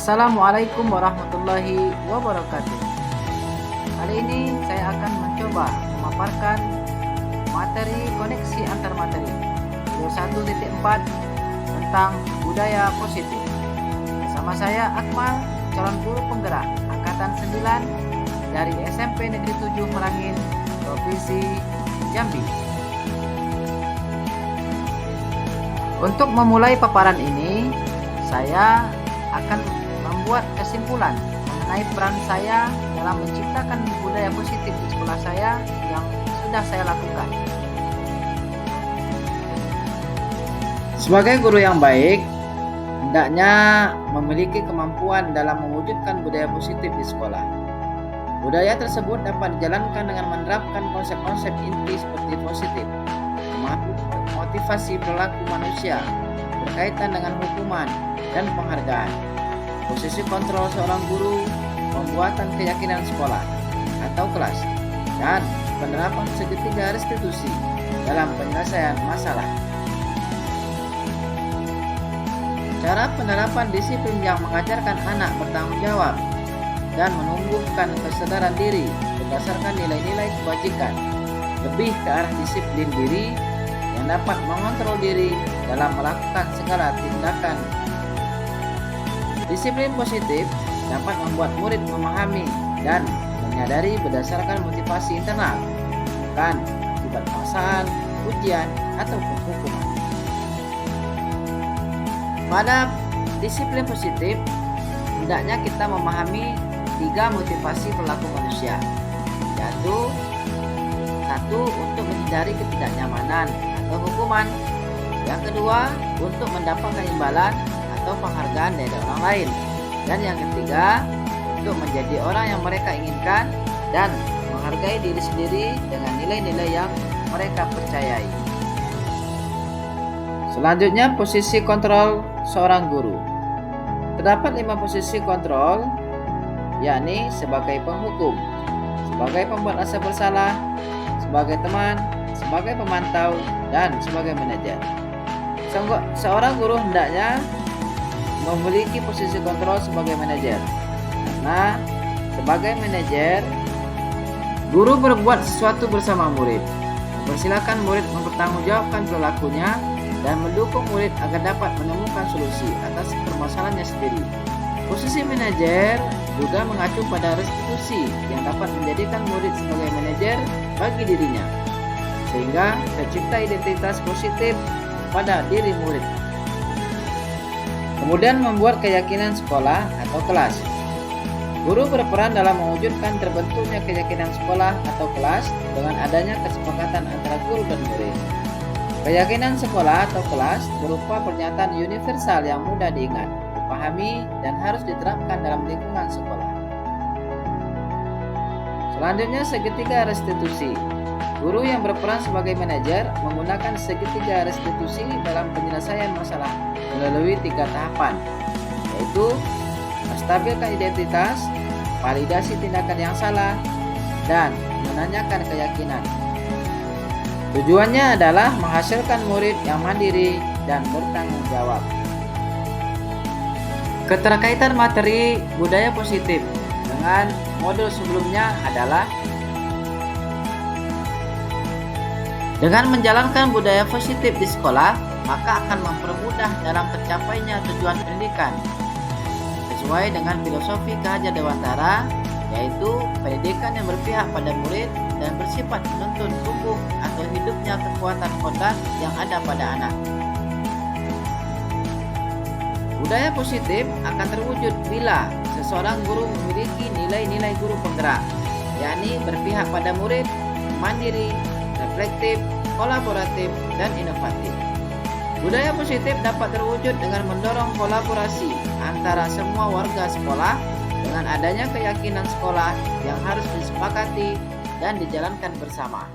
Assalamualaikum warahmatullahi wabarakatuh. Kali ini saya akan mencoba memaparkan materi koneksi antar materi video 1.4 tentang budaya positif. Bersama saya Akmal, calon guru penggerak angkatan 9 dari SMP Negeri 7 Merangin, Provinsi Jambi. Untuk memulai paparan ini, saya akan membuat kesimpulan mengenai peran saya dalam menciptakan budaya positif di sekolah saya yang sudah saya lakukan. Sebagai guru yang baik, hendaknya memiliki kemampuan dalam mewujudkan budaya positif di sekolah. Budaya tersebut dapat dijalankan dengan menerapkan konsep-konsep inti seperti positif, motivasi perilaku manusia, berkaitan dengan hukuman dan penghargaan, posisi kontrol seorang guru, pembuatan keyakinan sekolah atau kelas, dan penerapan segitiga restitusi dalam penyelesaian masalah. Cara penerapan disiplin yang mengajarkan anak bertanggung jawab dan menumbuhkan kesadaran diri berdasarkan nilai-nilai kebajikan, lebih ke arah disiplin diri yang dapat mengontrol diri dalam melakukan segala tindakan. Disiplin positif dapat membuat murid memahami dan menyadari berdasarkan motivasi internal, bukan akibat paksaan, ujian, atau hukuman. Pada disiplin positif, hendaknya kita memahami 3 motivasi perilaku manusia, yaitu 1. Untuk menghindari ketidaknyamanan atau hukuman. Yang kedua, untuk mendapatkan imbalan atau penghargaan dari orang lain. Dan yang ketiga, untuk menjadi orang yang mereka inginkan dan menghargai diri sendiri dengan nilai-nilai yang mereka percayai. Selanjutnya, posisi kontrol seorang guru. Terdapat 5 posisi kontrol, yakni sebagai penghukum, sebagai pembuat rasa bersalah, sebagai teman, sebagai pemantau, dan sebagai manajer. Seorang guru hendaknya memiliki posisi kontrol sebagai manajer, karena sebagai manajer, guru berbuat sesuatu bersama murid, mempersilahkan murid mempertanggungjawabkan perilakunya, dan mendukung murid agar dapat menemukan solusi atas permasalahannya sendiri. Posisi manajer juga mengacu pada restitusi yang dapat menjadikan murid sebagai manajer bagi dirinya, sehingga tercipta identitas positif pada diri murid. Kemudian membuat keyakinan sekolah atau kelas. Guru berperan dalam mewujudkan terbentuknya keyakinan sekolah atau kelas dengan adanya kesepakatan antara guru dan murid. Keyakinan sekolah atau kelas berupa pernyataan universal yang mudah diingat, dipahami, dan harus diterapkan dalam lingkungan sekolah. Selanjutnya, segitiga restitusi. Guru yang berperan sebagai manajer menggunakan segitiga restitusi dalam penyelesaian masalah melalui 3 tahapan, yaitu menstabilkan identitas, validasi tindakan yang salah, dan menanyakan keyakinan. Tujuannya adalah menghasilkan murid yang mandiri dan bertanggung jawab. Keterkaitan materi budaya positif dengan modul sebelumnya adalah dengan menjalankan budaya positif di sekolah, maka akan mempermudah dalam tercapainya tujuan pendidikan sesuai dengan filosofi Kahaja Dewantara, yaitu pendidikan yang berpihak pada murid dan bersifat menuntun tumbuh atau hidupnya kekuatan kodrat yang ada pada anak. Budaya positif akan terwujud bila seseorang guru memiliki nilai-nilai guru penggerak, yakni berpihak pada murid, mandiri, reflektif, kolaboratif, dan inovatif. Budaya positif dapat terwujud dengan mendorong kolaborasi antara semua warga sekolah dengan adanya keyakinan sekolah yang harus disepakati dan dijalankan bersama.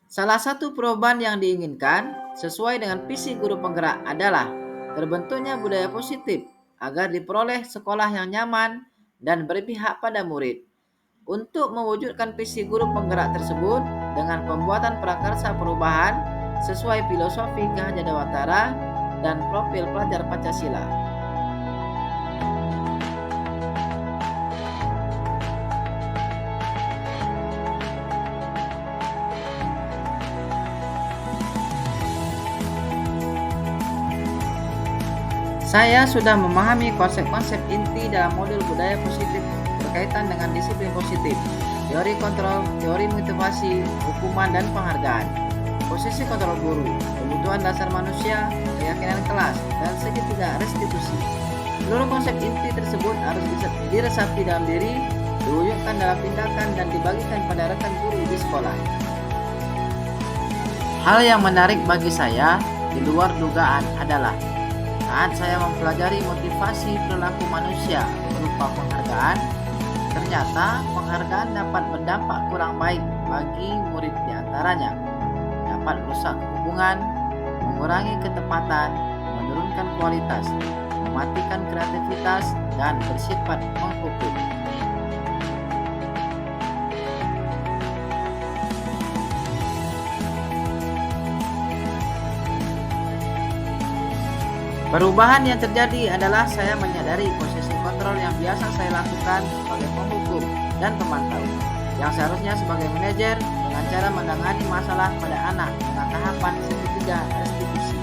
Salah satu perubahan yang diinginkan sesuai dengan visi guru penggerak adalah terbentuknya budaya positif agar diperoleh sekolah yang nyaman dan berpihak pada murid. Untuk mewujudkan visi guru penggerak tersebut dengan pembuatan prakarsa perubahan sesuai filosofi Kahaja Dewantara dan profil pelajar Pancasila. Saya sudah memahami konsep-konsep inti dalam modul budaya positif berkaitan dengan disiplin positif, teori kontrol, teori motivasi, hukuman, dan penghargaan. Posisi kontrol guru, kebutuhan dasar manusia, keyakinan kelas, dan segitiga restitusi. Seluruh konsep inti tersebut harus bisa diresapi dalam diri, diwujudkan dalam tindakan, dan dibagikan pada rekan guru di sekolah. Hal yang menarik bagi saya di luar dugaan adalah saat saya mempelajari motivasi perilaku manusia berupa penghargaan, ternyata penghargaan dapat berdampak kurang baik bagi murid di antaranya. Dapat merusak hubungan, mengurangi ketepatan, menurunkan kualitas, mematikan kreativitas, dan bersifat menghukum. Perubahan yang terjadi adalah saya menyadari posisi kontrol yang biasa saya lakukan sebagai penghukum dan pemantau, yang seharusnya sebagai manajer dengan cara menangani masalah pada anak dengan tahapan segitiga restitusi.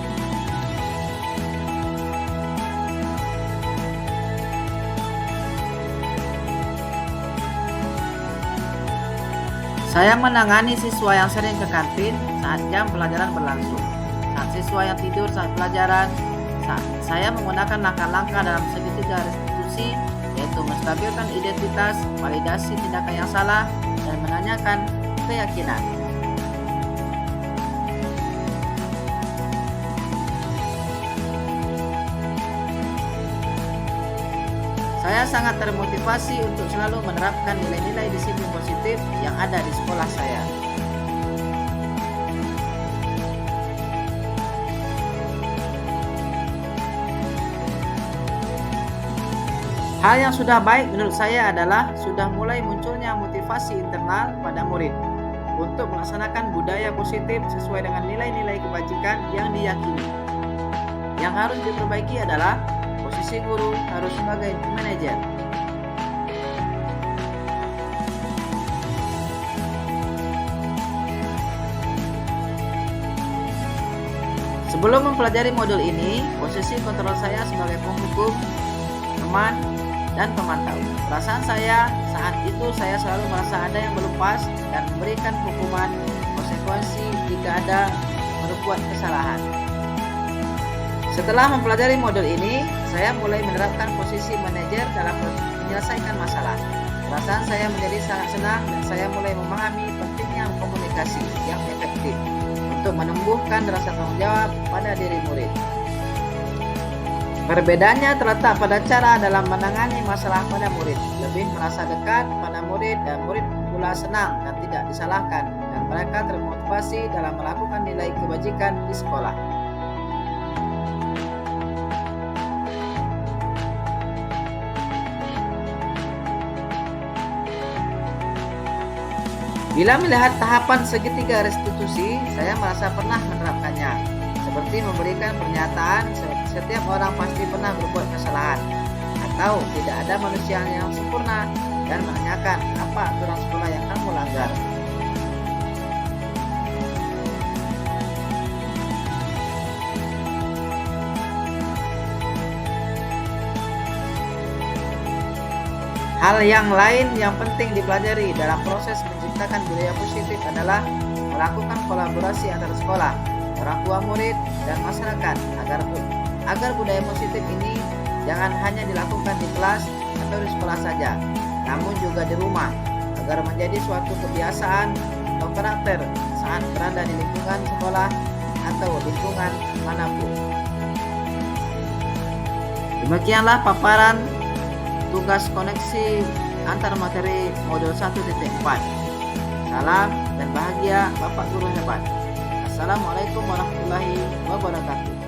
Saya menangani siswa yang sering ke kantin saat jam pelajaran berlangsung, saat siswa yang tidur saat pelajaran. Saya menggunakan langkah-langkah dalam segitiga restitusi, yaitu menstabilkan identitas, validasi tindakan yang salah, dan menanyakan keyakinan. Saya sangat termotivasi untuk selalu menerapkan nilai-nilai disiplin positif yang ada di sekolah saya. Hal yang sudah baik menurut saya adalah sudah mulai munculnya motivasi internal pada murid untuk melaksanakan budaya positif sesuai dengan nilai-nilai kebajikan yang diyakini. Yang harus diperbaiki adalah posisi guru harus sebagai manajer. Sebelum mempelajari modul ini, posisi kontrol saya sebagai penghukum, teman, dan pemantau. Perasaan saya saat itu saya selalu merasa ada yang belum pas dan memberikan hukuman konsekuensi jika ada berbuat kesalahan. Setelah mempelajari modul ini, saya mulai menerapkan posisi manajer dalam menyelesaikan masalah. Perasaan saya menjadi sangat senang dan saya mulai memahami pentingnya komunikasi yang efektif untuk menumbuhkan rasa tanggung jawab pada diri murid. Perbedaannya terletak pada cara dalam menangani masalah pada murid. Lebih merasa dekat pada murid dan murid pula senang dan tidak disalahkan, dan mereka termotivasi dalam melakukan nilai kebajikan di sekolah. Bila melihat tahapan segitiga restitusi, saya merasa pernah menerapkannya. Seperti memberikan pernyataan setiap orang pasti pernah berbuat kesalahan, atau tidak ada manusia yang sempurna, dan menanyakan apa aturan sekolah yang kamu langgar. Hal yang lain yang penting dipelajari dalam proses menciptakan budaya positif adalah melakukan kolaborasi antara sekolah, orang tua murid, dan masyarakat agar budaya positif ini jangan hanya dilakukan di kelas atau di sekolah saja, namun juga di rumah, agar menjadi suatu kebiasaan atau karakter saat berada di lingkungan sekolah atau lingkungan manapun. Demikianlah paparan tugas koneksi antar materi modul 1.4. Salam dan bahagia Bapak Guru hebat. Assalamualaikum warahmatullahi wabarakatuh.